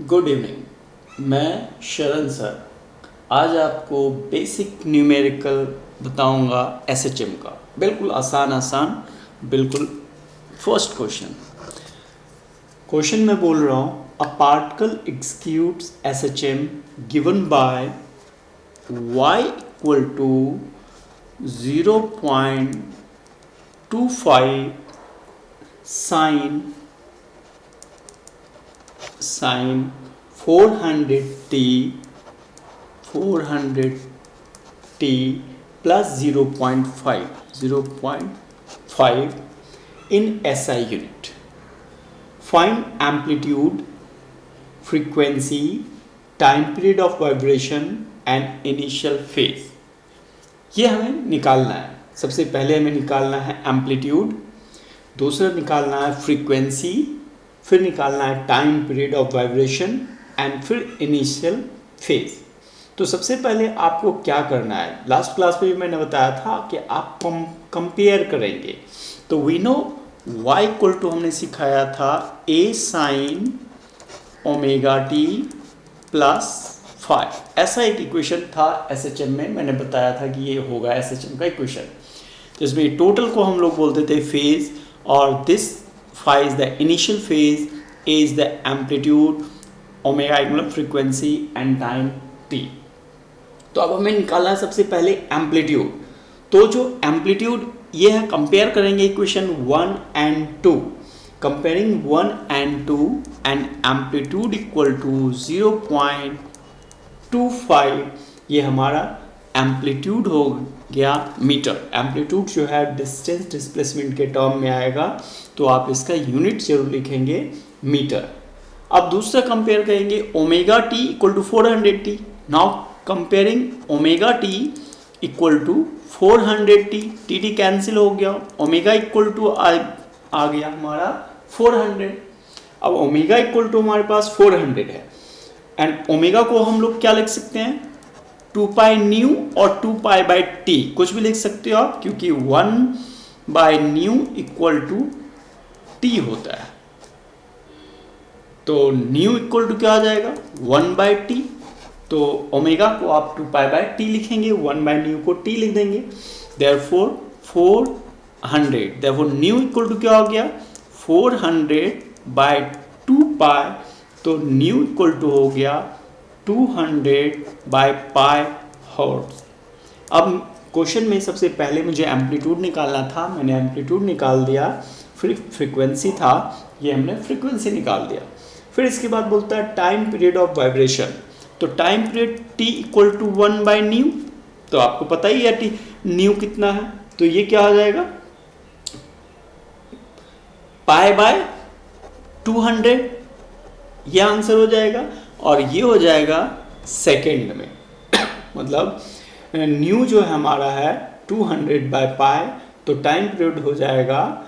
Good evening. मैं शरण sir आज आपको बेसिक न्यूमेरिकल बताऊंगा एसएचएम का। बिल्कुल आसान बिल्कुल। फर्स्ट क्वेश्चन मैं बोल रहा हूँ, a particle executes SHM given by y equal to 0.25 sine 400t plus 0.5 in SI unit. Find amplitude, frequency, time period of vibration and initial phase. ये हमें निकालना है। सबसे पहले हमें निकालना है एम्पलीट्यूड, दूसरा निकालना है फ्रीक्वेंसी, फिर निकालना है time period of vibration and फिर इनिशियल फेज। तो सबसे पहले आपको क्या करना है, लास्ट क्लास में भी मैंने बताया था कि आप कंपेयर करेंगे। तो we know y equal to हमने सिखाया था a sine omega t plus 5। ऐसा एक इक्वेशन था एसएचएम में, मैंने बताया था कि ये होगा एसएचएम का इक्वेशन। तो इसमें टोटल को हम लोग बोलते थे फेज, और this phi is the initial phase, a is the amplitude, omega मतलब frequency and time t। तो अब हमें निकालना है सबसे पहले एम्पलीट्यूड। तो जो एम्पलीट्यूड ये है, कंपेयर करेंगे equation 1 and 2। Comparing 1 and 2 and amplitude equal to 0.25, ये हमारा एम्पलीट्यूड हो गया मीटर। एम्पलीट्यूड जो है डिस्टेंस डिस्प्लेसमेंट के टर्म में आएगा, तो आप इसका यूनिट जरूर लिखेंगे मीटर। अब दूसरा कंपेयर करेंगे omega t equal to 400t। Now comparing omega t equal to 400t, t cancel हो गया, ओमेगा इक्वल टू आ गया हमारा 400। अब ओमेगा इक्वल टू हमारे पास 400 है, एंड ओमेगा को हम लोग क्या लिख सकते हैं, 2 पाई न्यू और 2 पाई बाई टी, कुछ भी लिख सकते हो आप, क्योंकि 1 by nu equal to t होता है। तो न्यू इक्वल टू क्या आ जाएगा, 1 बाई टी। तो ओमेगा को आप 2 पाई बाई टी लिखेंगे, 1 बाई न्यू को टी लिख देंगे। Therefore 400, therefore nu equal to क्या हो गया, 400 बाई 2 पाई, तो न्यू इक्वल टू हो गया 200 बाई पाई हर्ट्ज। अब क्वेश्चन में सबसे पहले मुझे एम्पलीट्यूड निकालना था, मैंने एम्पलीट्यूड निकाल दिया। फिर फ्रीक्वेंसी था, ये हमने फ्रीक्वेंसी निकाल दिया। फिर इसके बाद बोलता है टाइम पीरियड ऑफ वाइब्रेशन। तो time period t equal to 1 by nu, तो आपको पता ही है टी न्यू कितना है, तो ये क्या आ जाएगा, पाई बाय 200, ये आंसर हो जाएगा। और ये हो जाएगा सेकेंड में मतलब न्यू जो है हमारा है 200 बाय पाई, तो टाइम पीरियड हो जाएगा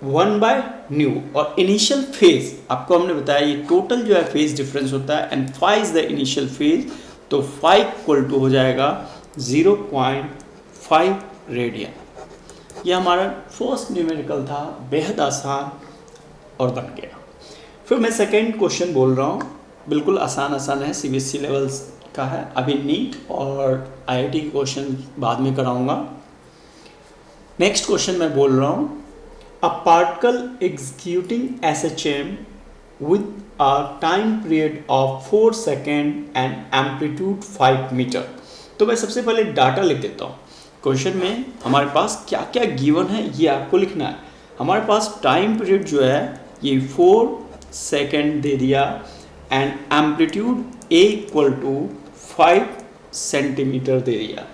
1 बाय न्यू। और इनिशियल फेज आपको हमने बताया, ये टोटल जो है फेज डिफरेंस होता है, and 5 is the initial phase, तो 5 इक्वल टू हो जाएगा 0.5 रेडियन। ये हमारा फर्स्ट न्यूमेरिकल था, बेहद आसान और बन गया। फिर मैं सेकेंड क्वेश्चन बोल रहा हूँ, बिल्कुल आसान है, सीबीएसई लेवल्स का है। अभी नीट और आईआईटी के क्वेश्चन बाद में कराऊंगा। नेक्स्ट क्वेश्चन मैं बोल रहा हूँ, a particle executing SHM with a time period of 4 second and amplitude 5 metre. तो मैं सबसे पहले डाटा लिख देता हूँ। क्वेश्चन में हमारे पास क्या क्या गिवन है ये आपको लिखना है। हमारे पास टाइम पीरियड जो है ये 4 सेकेंड दे दिया, and amplitude a equal to 5 centimetre दे दिया।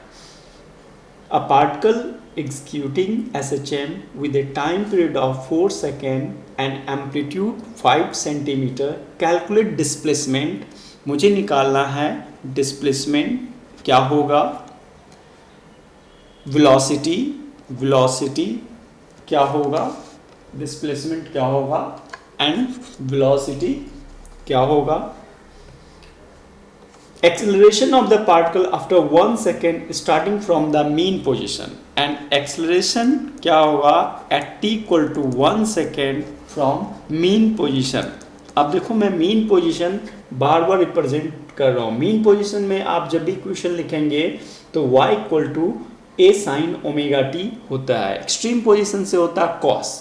A particle executing SHM with a time period of 4 seconds and amplitude 5 centimeter, calculate displacement। मुझे निकालना है displacement क्या होगा, velocity क्या होगा, displacement क्या होगा, and velocity क्या होगा। Acceleration of the particle after 1 second starting from the mean position, and acceleration क्या होगा at t equal to 1 second from mean position। अब देखो मैं मीन पोजीशन बार बार रिप्रेजेंट कर रहा हूँ। मीन पोजीशन में आप जब भी इक्वेशन लिखेंगे तो y equal to a sine omega t होता है। एक्सट्रीम पोजीशन से होता है कॉस।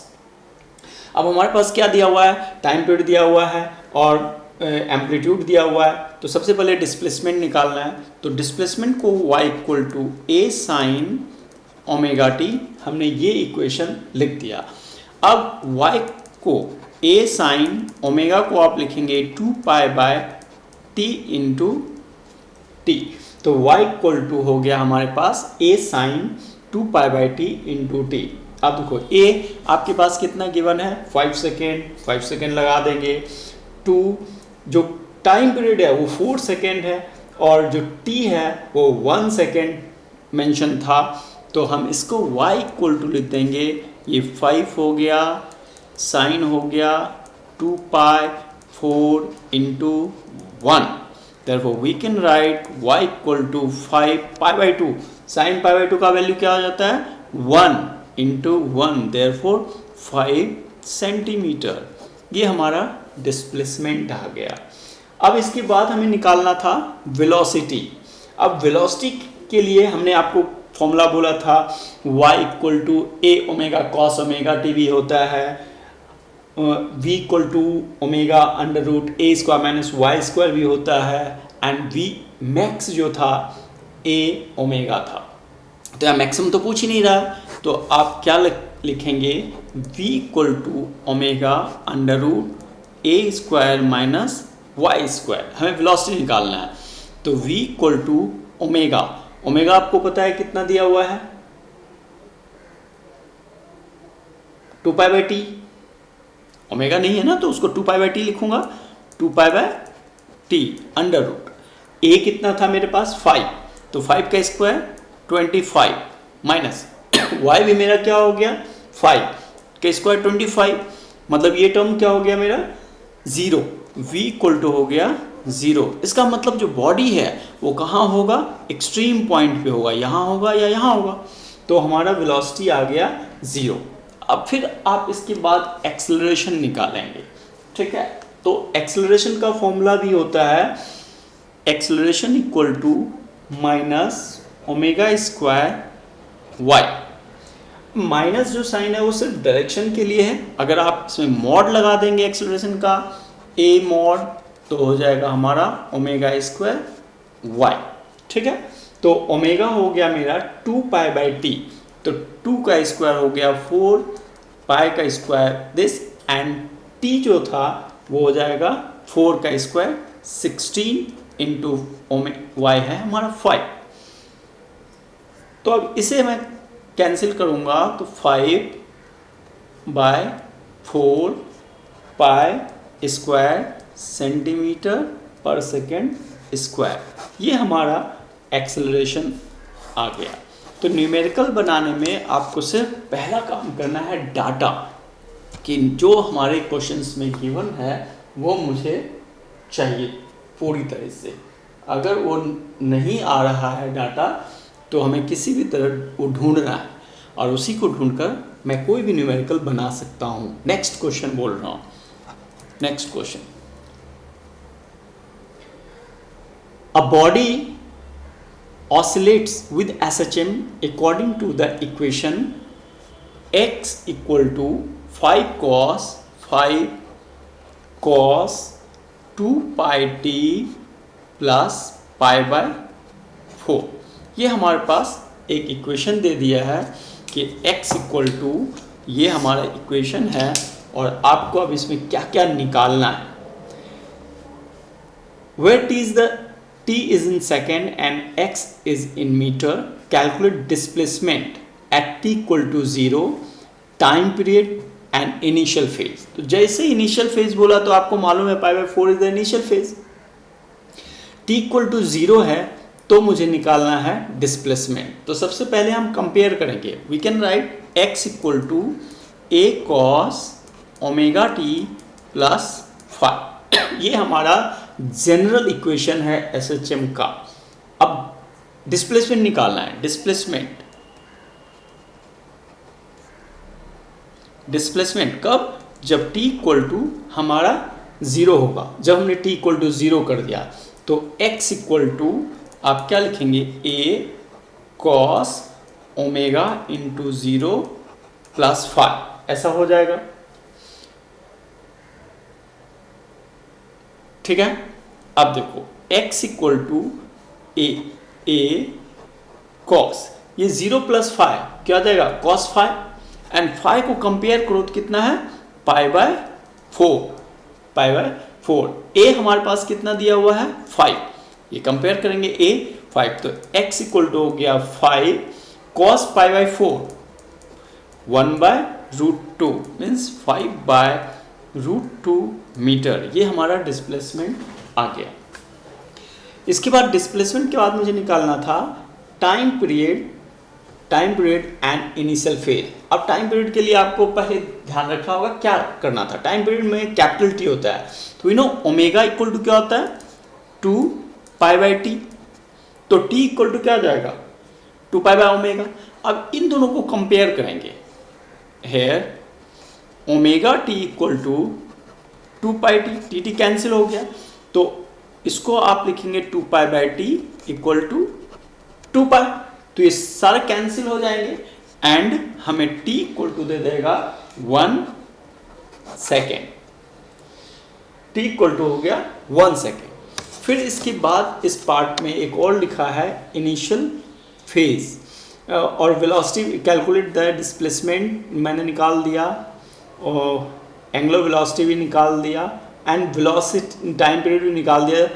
अब हमारे पास क्या दिया हुआ है, टाइम पीरियड दिया हुआ है और एम्पलीट्यूड दिया हुआ है। तो सबसे पहले डिस्प्लेसमेंट निकालना है। तो डिस्प्लेसमेंट को y equal to a sine omega t, हमने ये इक्वेशन लिख दिया। अब y को ए साइन ओमेगा को आप लिखेंगे 2 pi by t into t. तो y इक्वल टू हो गया हमारे पास a sine 2 pi by t into t. अब देखो a आपके पास कितना गिवन है, 5 सेकेंड, 5 सेकेंड लगा देंगे। 2 जो टाइम पीरियड है वो 4 सेकेंड है और जो t है वो 1 सेकेंड मेंशन था। तो हम इसको y इक्वल टू लिख देंगे, ये 5 हो गया, साइन हो गया 2 pi 4 into 1। Therefore we can write y equal to 5 pi by 2। Sine pi by 2 का वैल्यू क्या हो जाता है, 1 इंटू 1, therefore 5 सेंटीमीटर। ये हमारा डिस्प्लेसमेंट आ गया। अब इसके बाद हमें निकालना था वेलोसिटी। अब वेलोसिटी के लिए हमने आपको फॉर्मूला बोला था y equal to a omega cos omega t भी होता है, v equal to omega under root a square minus y square भी होता है, एंड v मैक्स जो था a ओमेगा था। तो यहाँ मैक्सिमम तो पूछ ही नहीं रहा, तो आप क्या लिखेंगे, v equal to omega under root a square minus y square. हमें वेलोसिटी निकालना है। तो v equal to omega, omega आपको पता है कितना दिया हुआ है, 2 पाई बाई टी। ओमेगा नहीं है ना तो उसको 2 पाई बाई टी लिखूंगा, 2 pi by t under root. A कितना था मेरे पास 5, तो 5 का स्क्वायर 25 माइनस वाई भी मेरा क्या हो गया 5 का स्क्वायर 25, मतलब ये टर्म क्या हो गया मेरा 0। v इक्वल टू हो गया 0। इसका मतलब जो बॉडी है वो कहाँ होगा, एक्सट्रीम पॉइंट पे होगा, यहाँ होगा या यहाँ होगा। तो हमारा वेलोसिटी आ गया 0। अब फिर आप इसके बाद एक्सेलरेशन निकालेंगे, ठीक है। तो एक्सेलरेशन का फॉर्मूला भी होता है acceleration equal to minus omega square y. Minus जो साइन है वो सिर्फ डायरेक्शन के लिए है। अगर आप इसमें मॉड लगा देंगे एक्सेलरेशन का, ए मॉड, तो हो जाएगा हमारा ओमेगा स्क्वायर वाई, ठीक है। तो ओमेगा हो गया मेरा 2 पाई बाई टी, तो 2 का स्क्वायर हो गया 4, पाई का स्क्वायर दिस, एंड टी जो था वो हो जाएगा 4 का स्क्वायर 16 इंटू वाई है हमारा 5। तो अब इसे मैं कैंसिल करूंगा तो 5 बाय 4 पाई स्क्वायर सेंटीमीटर पर सेकेंड स्क्वायर, ये हमारा एक्सेलरेशन आ गया। तो न्यूमेरिकल बनाने में आपको सिर्फ पहला काम करना है डाटा, कि जो हमारे क्वेश्चंस में गिवन है वो मुझे चाहिए पूरी तरह से। अगर वो नहीं आ रहा है डाटा तो हमें किसी भी तरह वो ढूंढना है, और उसी को ढूंढकर मैं कोई भी न्यूमेरिकल बना सकता हूँ। नेक्स्ट क्वेश्चन बोल रहा हूँ, next question. A body oscillates with SHM according to the equation x equal to 5 cos 2 pi t plus pi by 4। ये हमारे पास एक इक्वेशन दे दिया है कि x इक्वल टू, ये हमारा इक्वेशन है, और आपको अब इसमें क्या क्या निकालना है। Where t is in second and x is in meter, calculate displacement at t equal to 0, time period and initial phase। तो जैसे initial phase बोला तो आपको मालूम है pi by 4 is the initial phase। t equal to 0 है तो मुझे निकालना है डिस्प्लेसमेंट। तो सबसे पहले हम कंपेयर करेंगे, we can write x equal to a cos omega t plus 5। ये हमारा जनरल इक्वेशन है SHM का। अब डिस्प्लेसमेंट निकालना है। डिस्प्लेसमेंट कब, जब t इक्वल टू हमारा ज़ीरो होगा। जब हमने t इक्वल टू ज़ीरो कर दिया तो x इक्वल टू आप क्या लिखेंगे, a cos omega into zero plus 5, ऐसा हो जाएगा। ठीक है, अब देखो x equal to a cos, ये 0 प्लस 5 क्या आ जाएगा, cos 5 एंड 5 को कंपेयर करो तो कितना है, पाई बाय 4। a हमारे पास कितना दिया हुआ है, 5, ये कंपेयर करेंगे a 5, तो x इक्वल टू हो गया 5 cos pi by 4 1 by root 2 means 5 by root 2 metre, ये हमारा डिस्प्लेसमेंट आ गया। इसके बाद डिस्प्लेसमेंट के बाद मुझे निकालना था time period and initial phase. अब टाइम पीरियड के लिए आपको पहले ध्यान रखना होगा क्या करना था। टाइम पीरियड में कैपिटल टी होता है, तो you know omega equal to क्या होता है, 2 पाई बाय टी, तो टी इक्वल टू क्या आ जाएगा, 2 पाई बाय ओमेगा। अब इन दोनों को कंपेयर करेंगे, here omega t equal to 2 pi t, t cancel हो गया, तो इसको आप लिखेंगे 2 pi by t equal to 2 pi, तो ये सारे कैंसिल हो जाएंगे एंड हमें t इक्वल टू दे देगा 1 सेकेंड, t इक्वल टू हो गया 1 सेकेंड। फिर इसके बाद इस पार्ट में एक और लिखा है इनिशियल फेज और वेलोसिटी, कैलकुलेट द डिस्प्लेसमेंट मैंने निकाल दिया और एंगुलर वेलोसिटी भी निकाल दिया एंड वेलोसिटी टाइम पीरियड भी निकाल दिया,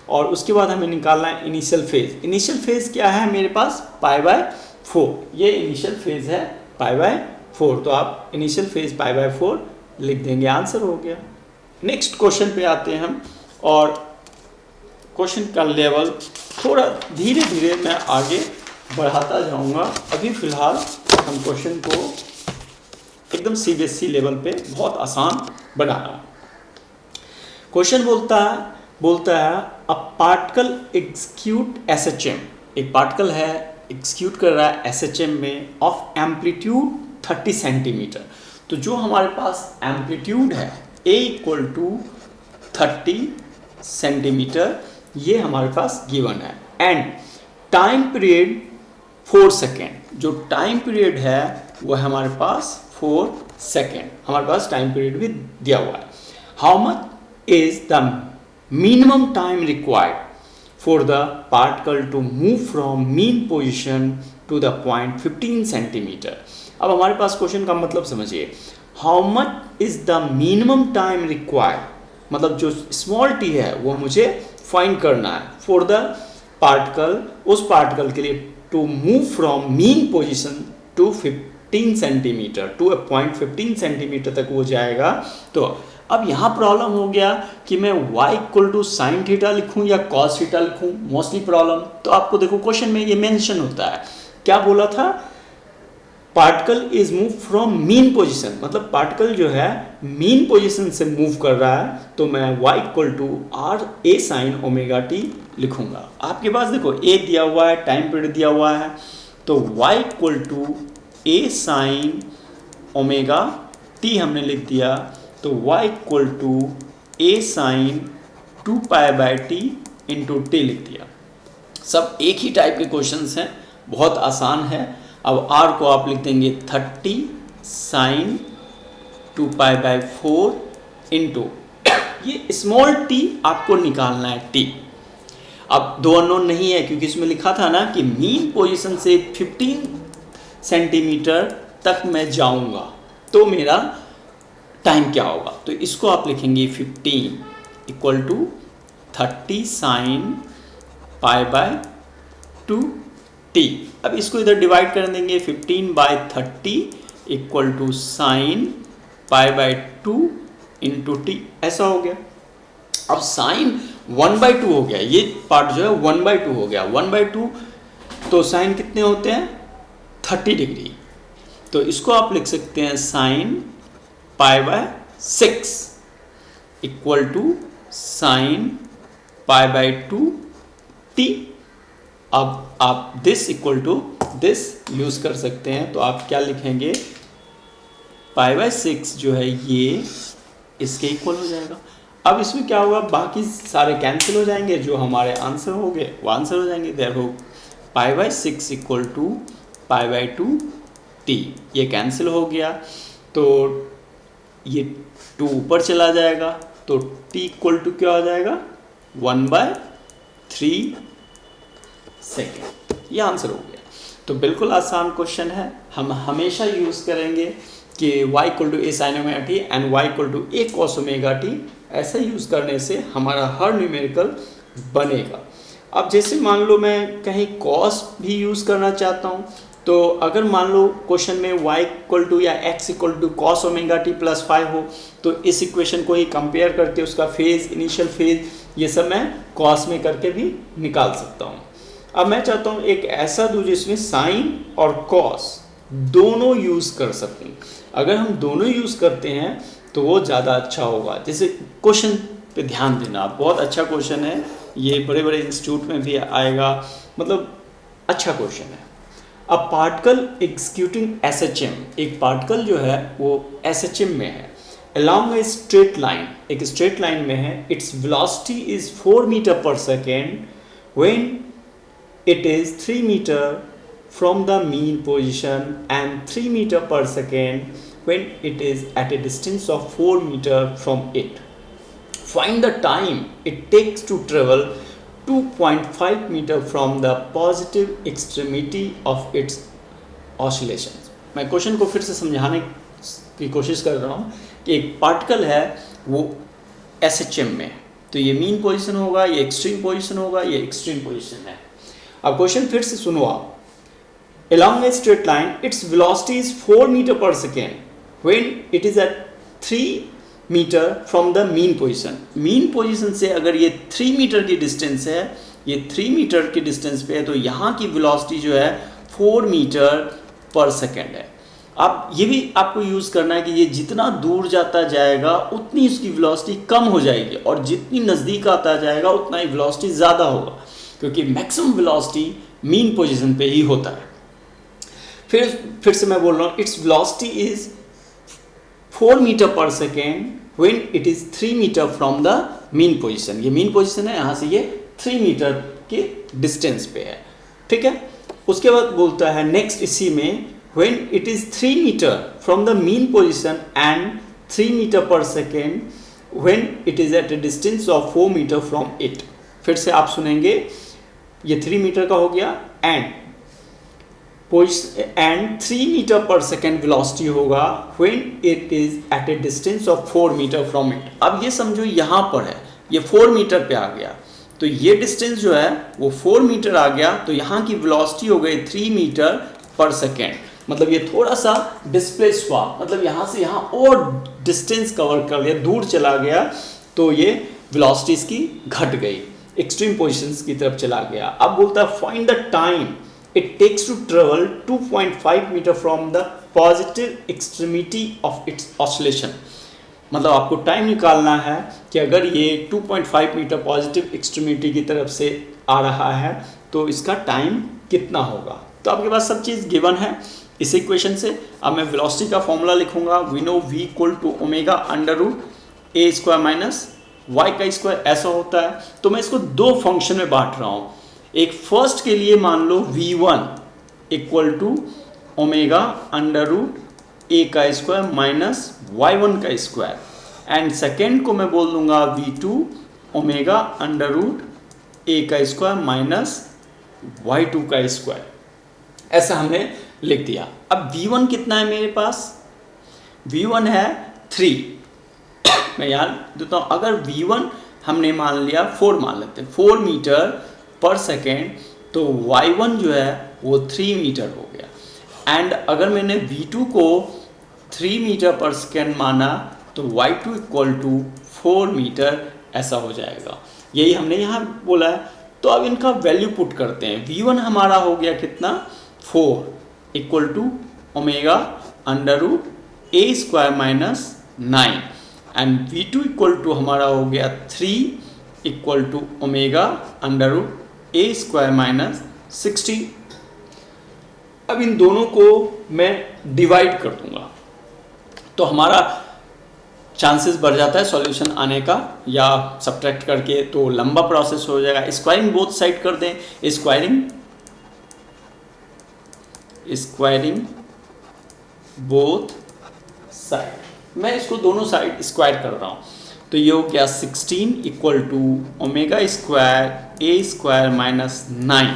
और उसके बाद हमें निकालना है इनिशियल फेज। इनिशियल फेज क्या है मेरे पास, पाई बाय 4, ये इनिशियल फेज है पाई बाय 4, तो आप इनिशियल फेज पाई बाय 4 लिख देंगे, आंसर हो गया। नेक्स्ट क्वेश्चन पे आते हैं हम, और क्वेश्चन का लेवल थोड़ा धीरे धीरे मैं आगे बढ़ाता जाऊंगा। अभी फिलहाल हम क्वेश्चन को एकदम CBSE लेवल पे बहुत आसान बना रहा है। क्वेश्चन बोलता है अ पार्टिकल एग्जीक्यूट SHM, एक पार्टिकल है एग्जीक्यूट कर रहा है SHM में ऑफ एम्पलीट्यूड 30 सेंटीमीटर। तो जो हमारे पास एम्पलीट्यूड है A इक्वल टू 30 सेंटीमीटर, ये हमारे पास गिवन है एंड टाइम पीरियड 4 सेकेंड, जो टाइम पीरियड है वो है हमारे पास 4 सेकेंड, हमारे पास टाइम पीरियड भी दिया हुआ है। How much is the minimum time required for the particle to move from mean position to the point 15 centimeter। अब हमारे पास क्वेश्चन का मतलब समझिए, how much is the minimum time required, मतलब जो स्मॉल t है वो मुझे फाइंड करना है for the particle, उस पार्टिकल के लिए to move from mean position to 15 centimetre to a point 15 centimetre तक वो जाएगा। तो अब यहाँ प्रॉब्लम हो गया कि मैं y equal to sine theta लिखूँ या कॉस थीटा लिखूँ, मोस्टली प्रॉब्लम। तो आपको देखो क्वेश्चन में ये मेंशन होता है, क्या बोला था, particle is move from mean position, मतलब पार्टिकल जो है मीन पोजीशन से मूव कर रहा है, तो मैं y equal to or a sine omega t लिखूंगा। आपके पास देखो a दिया हुआ है, टाइम पीरियड दिया हुआ है, तो y equal to a sine omega t हमने लिख दिया, तो y equal to a sine 2 pi by t into t लिख दिया। सब एक ही टाइप के क्वेश्चंस हैं, बहुत आसान है। अब r को आप लिख देंगे 30 साइन 2 पाई बाय 4 इंटू, ये स्मॉल t आपको निकालना है t। अब दो अननोन नहीं है क्योंकि इसमें लिखा था ना कि मीन पोजीशन से 15 सेंटीमीटर तक मैं जाऊंगा तो मेरा टाइम क्या होगा, तो इसको आप लिखेंगे 15 equal to 30 sine pi by 2 t. अब इसको इधर डिवाइड कर देंगे, 15 by 30 equal to sine pi by 2 into t, ऐसा हो गया। अब साइन 1/2 हो गया, ये पार्ट जो है 1/2 हो गया, 1/2 तो साइन कितने होते हैं 30 डिग्री, तो इसको आप लिख सकते हैं sine pi by 6 equal to sine pi by 2 t. अब आप this equal to this use कर सकते हैं, तो आप क्या लिखेंगे, पाई बाय 6 जो है ये इसके इक्वल हो जाएगा। अब इसमें क्या होगा, बाकी सारे कैंसिल हो जाएंगे, जो हमारे आंसर हो गए वो आंसर हो जाएंगे। देयरफॉर π/6 इक्वल टू π/2 t, ये कैंसिल हो गया तो ये 2 ऊपर चला जाएगा, तो t इक्वल टू क्या हो जाएगा 1/3 सेकेंड, ये आंसर हो गया। तो बिल्कुल आसान क्वेश्चन है, हम हमेशा यूज़ करेंगे कि y equal to a sin omega t and y equal to a cos omega t, ऐसा यूज़ करने से हमारा हर न्यूमेरिकल बनेगा। अब जैसे मान लो मैं कहीं cos भी यूज़ करना चाहता हूँ, तो अगर मान लो क्वेश्चन में y इक्वल टू या x equal to cos omega t plus 5 हो, तो इस इक्वेशन को ही कंपेयर करके उसका फेज, इनिशियल फेज, ये सब मैं cos में करके भी निकाल सकता हूँ। अब मैं चाहता हूँ एक ऐसा दूँ जिसमें साइन और cos दोनों यूज़ कर सकूँ। अगर हम दोनों यूज़ करते हैं तो वो ज़्यादा अच्छा होगा। जैसे क्वेश्चन पे ध्यान देना, बहुत अच्छा क्वेश्चन है, ये बड़े बड़े इंस्टीट्यूट में भी आएगा, मतलब अच्छा क्वेश्चन है। अब पार्टिकल एग्जीक्यूटिंग SHM, एक पार्टिकल जो है वो SHM में है, along a straight line, एक स्ट्रेट लाइन में है, its velocity is 4 मीटर पर second when it is 3 metre from the mean position and 3 meter per second when it is at a distance of 4 meter from it. Find the time it takes to travel 2.5 meter from the positive extremity of its oscillations. मैं question को फिर से समझाने की कोशिश कर रहा हूँ कि एक पार्टिकल है वो SHM में, तो ये मीन पोजीशन होगा, ये एक्सट्रीम पोजीशन होगा, ये एक्सट्रीम पोजीशन है। अब क्वेश्चन फिर से सुनो आप। Along a straight line, its velocity is 4 meter per second when it is at 3 meter from the mean position. Mean position से अगर ये 3 मीटर की डिस्टेंस है, ये 3 मीटर की डिस्टेंस पे है, तो यहाँ की velocity जो है 4 मीटर पर सेकेंड है। अब ये भी आपको यूज़ करना है कि ये जितना दूर जाता जाएगा उतनी इसकी velocity कम हो जाएगी, और जितनी नज़दीक आता जाएगा उतना ही velocity ज़्यादा होगा, क्योंकि मैक्सिमम velocity मीन पोजिशन पे ही होता है। फिर से मैं बोल रहा हूँ, इट्स वेलोसिटी इज 4 मीटर पर second when it is 3 metre from the mean position. ये मीन पोजीशन है, यहाँ से ये 3 मीटर के डिस्टेंस पे है, ठीक है। उसके बाद बोलता है नेक्स्ट इसी में, when it is 3 metre from the mean position and 3 metre पर second when it is at a distance of 4 metre from it. फिर से आप सुनेंगे, ये 3 मीटर का हो गया एंड 3 मीटर पर सेकेंड वेलोसिटी होगा when it is at a distance of 4 metre from it. अब ये समझो यहाँ पर है, ये 4 मीटर पे आ गया, तो ये डिस्टेंस जो है वो 4 मीटर आ गया, तो यहाँ की वेलोसिटी हो गई 3 मीटर पर सेकेंड। मतलब ये थोड़ा सा डिस्प्लेस हुआ, मतलब यहाँ से यहाँ और डिस्टेंस कवर कर लिया, दूर चला गया, तो ये वेलोसिटी इसकी घट गई, एक्सट्रीम पोजिशंस की तरफ चला गया। अब बोलता है find the time it takes to travel 2.5 meter from the positive extremity of its oscillation। मतलब आपको टाइम निकालना है कि अगर ये 2.5 मीटर पॉजिटिव एक्सट्रीमिटी की तरफ से आ रहा है तो इसका टाइम कितना होगा। तो आपके पास सब चीज़ गिवन है इस इक्वेशन से। अब मैं वेलोसिटी का फॉर्मूला लिखूंगा, we know v equal to omega under root a square minus y का स्क्वायर, ऐसा होता है। तो मैं इसको दो फंक्शन में बांट रहा हूँ। एक फर्स्ट के लिए मान लो v1 equal to omega under root a का स्क्वायर माइनस y1 का स्क्वायर, एंड सेकेंड को मैं बोल दूंगा v2 omega under root a का स्क्वायर माइनस y2 का स्क्वायर। ऐसा हमने लिख दिया। अब v1 कितना है मेरे पास, v1 है 3। मैं यहाँ देता हूँ, अगर v1 हमने मान लिया 4 मान लेते हैं, 4 मीटर पर सेकेंड, तो y1 जो है वो 3 मीटर हो गया। एंड अगर मैंने v2 को 3 मीटर पर सेकेंड माना तो y2 इक्वल टू 4 मीटर ऐसा हो जाएगा। यही हमने यहाँ बोला है। तो अब इनका वैल्यू पुट करते हैं। v1 हमारा हो गया कितना, 4 equal to omega under root a square minus 9, and v2 equal to हमारा हो गया 3 equal to omega under root a square minus 60। अब इन दोनों को मैं डिवाइड कर दूंगा, तो हमारा चांसेस बढ़ जाता है सॉल्यूशन आने का, या सब्ट्रैक्ट करके तो लंबा प्रोसेस हो जाएगा। स्क्वायरिंग बोथ साइड कर दें, स्क्वायरिंग बोथ साइड, मैं इसको दोनों साइड स्क्वायर कर रहा हूँ, तो ये हो गया 16 equal to omega square a square minus 9,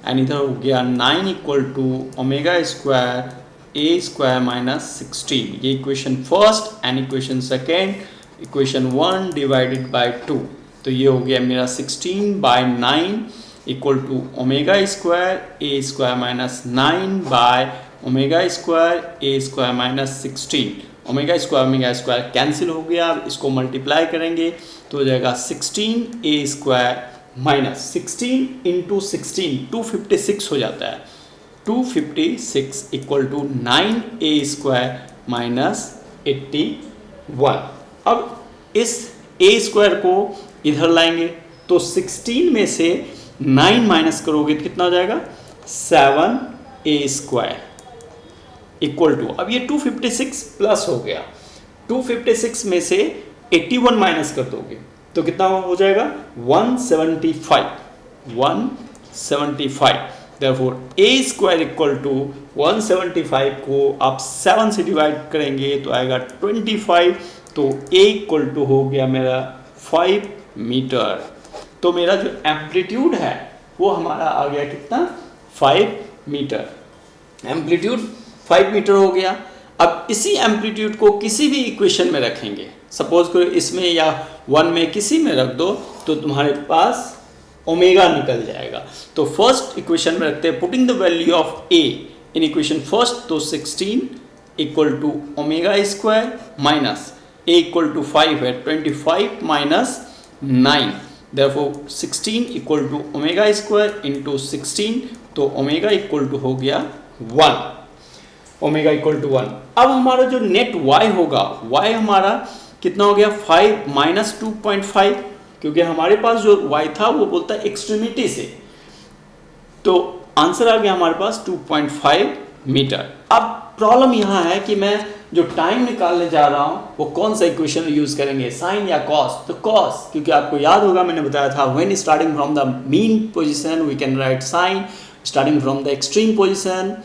and इधर हो गया 9 equal to omega square a square minus 16। ये equation first and equation second, equation 1 divided by 2, तो ये हो गया मेरा 16/9 equal to omega square a square minus 9 by omega square a square minus 16। Omega square cancel हो गया, अब इसको मल्टीप्लाई करेंगे तो हो जाएगा 16 ए स्क्वायर माइनस 16 इंटू 16 256 हो जाता है, 256 equal to 9 a square minus 81। अब इस ए स्क्वायर को इधर लाएंगे तो 16 में से 9 माइनस करोगे तो कितना हो जाएगा 7 ए स्क्वायर इक्वल टू, अब ये 256 प्लस हो गया, 256 में से 81 माइनस कर दोगे तो कितना हो जाएगा 175। Therefore a square equal to 175 को आप 7 से डिवाइड करेंगे तो आएगा 25, तो a इक्वल टू हो गया मेरा 5 मीटर। तो मेरा जो एम्पलीट्यूड है वो हमारा आ गया कितना 5 मीटर, एम्पलीट्यूड 5 मीटर हो गया। अब इसी एम्पलीट्यूड को किसी भी इक्वेशन में रखेंगे, सपोज करो इसमें या 1 में किसी में रख दो तो तुम्हारे पास ओमेगा निकल जाएगा। तो फर्स्ट इक्वेशन में रखते हैं, putting the value of a in equation first, तो 16 equal to omega square minus a equal to 5 है 25 minus 9, therefore 16 equal to omega square into 16, तो ओमेगा इक्वल टू हो गया 1, ओमेगा इक्वल टू 1। अब हमारा जो नेट y होगा, y हमारा कितना हो गया 5 माइनस 2.5, क्योंकि हमारे पास जो y था वो बोलता है एक्सट्रीमिटी से, तो आंसर आ गया हमारे पास 2.5 मीटर। अब प्रॉब्लम यहाँ है कि मैं जो टाइम निकालने जा रहा हूँ वो कौन सा इक्वेशन यूज करेंगे, साइन या कॉस, तो कॉस, क्योंकि आपको याद होगा मैंने बताया था when starting from the mean position we can write sine, starting from the extreme position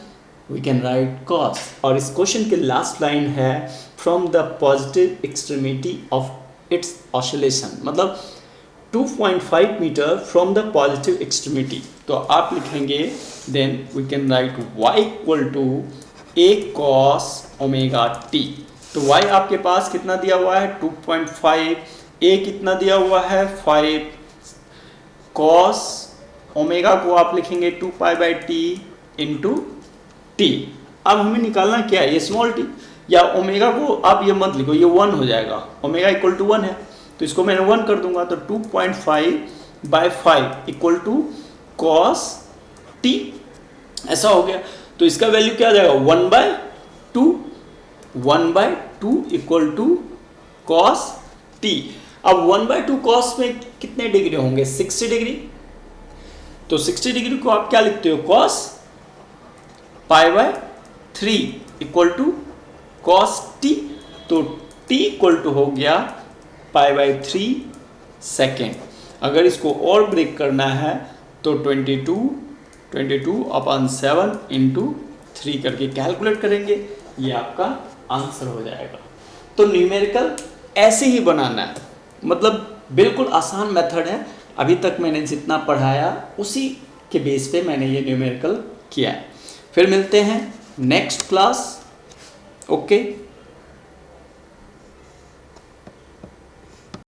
we can write cos। और इस क्वेश्चन के लास्ट लाइन है from the positive extremity of its oscillation, मतलब 2.5 metre from the positive extremity, तो आप लिखेंगे then we can write y equal to a cos omega t। तो y आपके पास कितना दिया हुआ है 2.5, a कितना दिया हुआ है 5, cos ओमेगा को आप लिखेंगे 2π/t इंटू टी। अब हमें निकालना क्या है, ये स्मॉल टी, या ओमेगा को आप ये मत लिखो, ये 1 हो जाएगा, ओमेगा इक्वल टू 1 है तो इसको मैंने 1 कर दूंगा, तो 2.5/5 इक्वल टू कॉस टी, ऐसा हो गया। तो इसका वैल्यू क्या आ जाएगा 1/2 इक्वल टू कॉस टी। अब 1/2 कॉस में कितने डिग्री होंगे 60 डिग्री, तो 60 डिग्री को आप क्या लिखते हो cos π/3 equal to cos t, तो t इक्वल टू हो गया π/3 सेकेंड। अगर इसको और ब्रेक करना है तो 22/7 इंटू 3 करके कैलकुलेट करेंगे, ये आपका आंसर हो जाएगा। तो न्यूमेरिकल ऐसे ही बनाना है, मतलब बिल्कुल आसान मेथड है, अभी तक मैंने जितना पढ़ाया उसी के बेस पे मैंने ये न्यूमेरिकल किया है। फिर मिलते हैं नेक्स्ट क्लास, ओके।